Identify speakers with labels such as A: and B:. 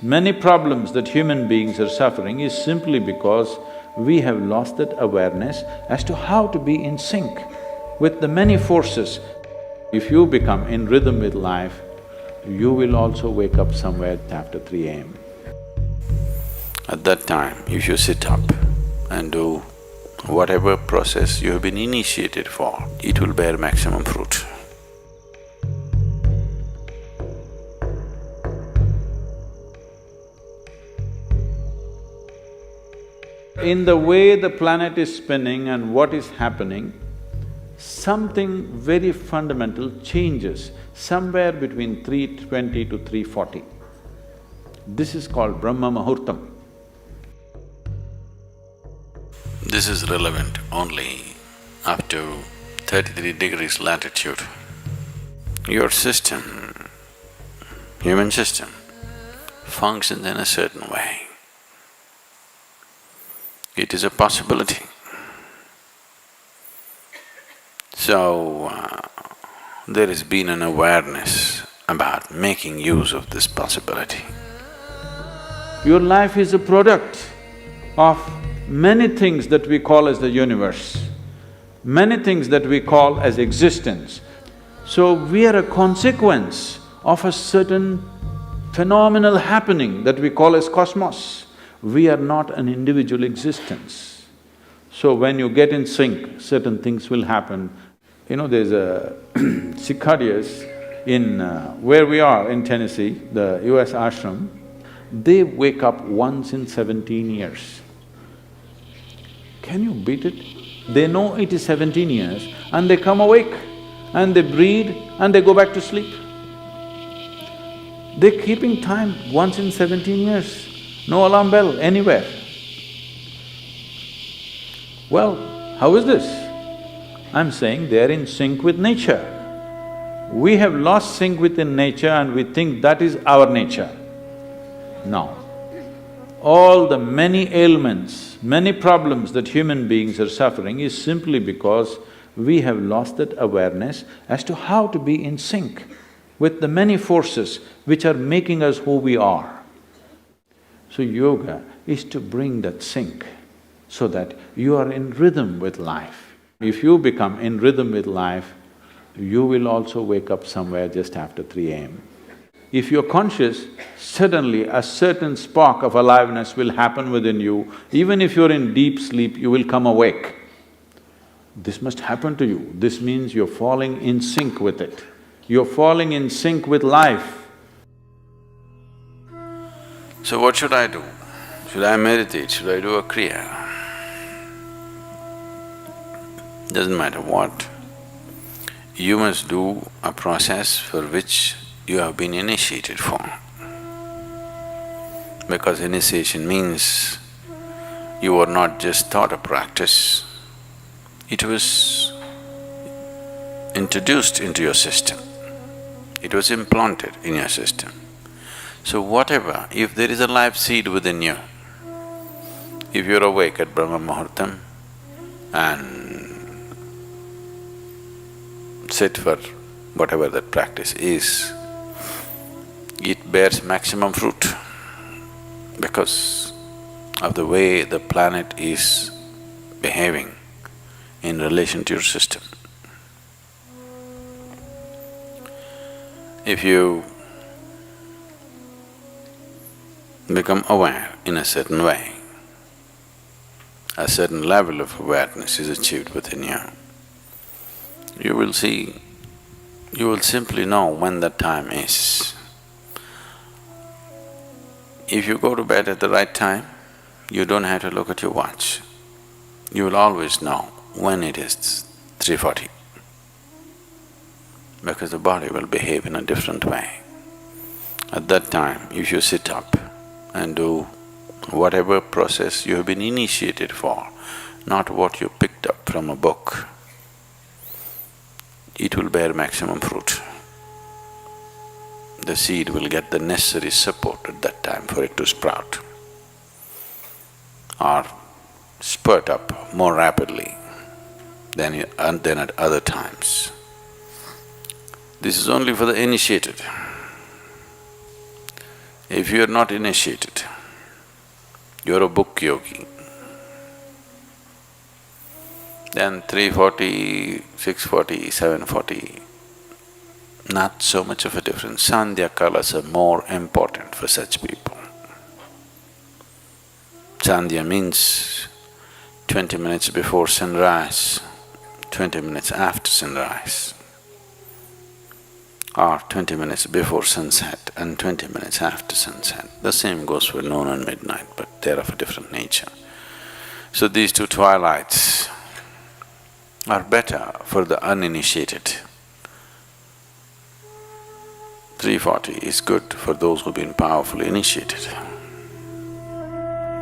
A: Many problems that human beings are suffering is simply because we have lost that awareness as to how to be in sync with the many forces. If you become in rhythm with life, you will also wake up somewhere after 3 a.m.
B: At that time, if you sit up and do whatever process you have been initiated for, it will bear maximum fruit.
A: In the way the planet is spinning and what is happening, something very fundamental changes somewhere between 3:20 to 3:40. This is called Brahma Muhurtam.
B: This is relevant only up to 33 degrees latitude. Your system, human system, functions in a certain way. It is a possibility. So, there has been an awareness about making use of this possibility.
A: Your life is a product of many things that we call as the universe, many things that we call as existence. So we are a consequence of a certain phenomenal happening that we call as cosmos. We are not an individual existence. So when you get in sync, certain things will happen. You know, there's a cicadas in where we are in Tennessee, the US ashram, they wake up once in 17 years. Can you beat it? They know it is 17 years and they come awake and they breathe and they go back to sleep. They're keeping time once in 17 years, no alarm bell anywhere. Well, how is this? I'm saying they're in sync with nature. We have lost sync within nature and we think that is our nature. No. All the many ailments, many problems that human beings are suffering is simply because we have lost that awareness as to how to be in sync with the many forces which are making us who we are. So yoga is to bring that sync so that you are in rhythm with life. If you become in rhythm with life, you will also wake up somewhere just after 3 a.m. If you're conscious, suddenly a certain spark of aliveness will happen within you. Even if you're in deep sleep, you will come awake. This must happen to you. This means you're falling in sync with it. You're falling in sync with life.
B: So what should I do? Should I meditate? Should I do a kriya? Doesn't matter what. You must do a process for which you have been initiated for. Because initiation means you were not just taught a practice, it was introduced into your system, it was implanted in your system. So whatever, if there is a life seed within you, if you're awake at Brahma Muhurtam and sit for whatever that practice is, it bears maximum fruit because of the way the planet is behaving in relation to your system. If you become aware in a certain way, a certain level of awareness is achieved within you, you will see, you will simply know when that time is. If you go to bed at the right time, you don't have to look at your watch. You will always know when it is 3:40, because the body will behave in a different way. At that time, if you sit up and do whatever process you have been initiated for, not what you picked up from a book, it will bear maximum fruit. The seed will get the necessary support at that time for it to sprout or spurt up more rapidly than at other times. This is only for the initiated. If you're not initiated, you're a book yogi, then 340, 640, 740, not so much of a difference. Sandhya kalas are more important for such people. Sandhya means 20 minutes before sunrise, 20 minutes after sunrise, or 20 minutes before sunset and 20 minutes after sunset. The same goes for noon and midnight, but they're of a different nature. So these two twilights are better for the uninitiated. 340 is good for those who've been powerfully initiated.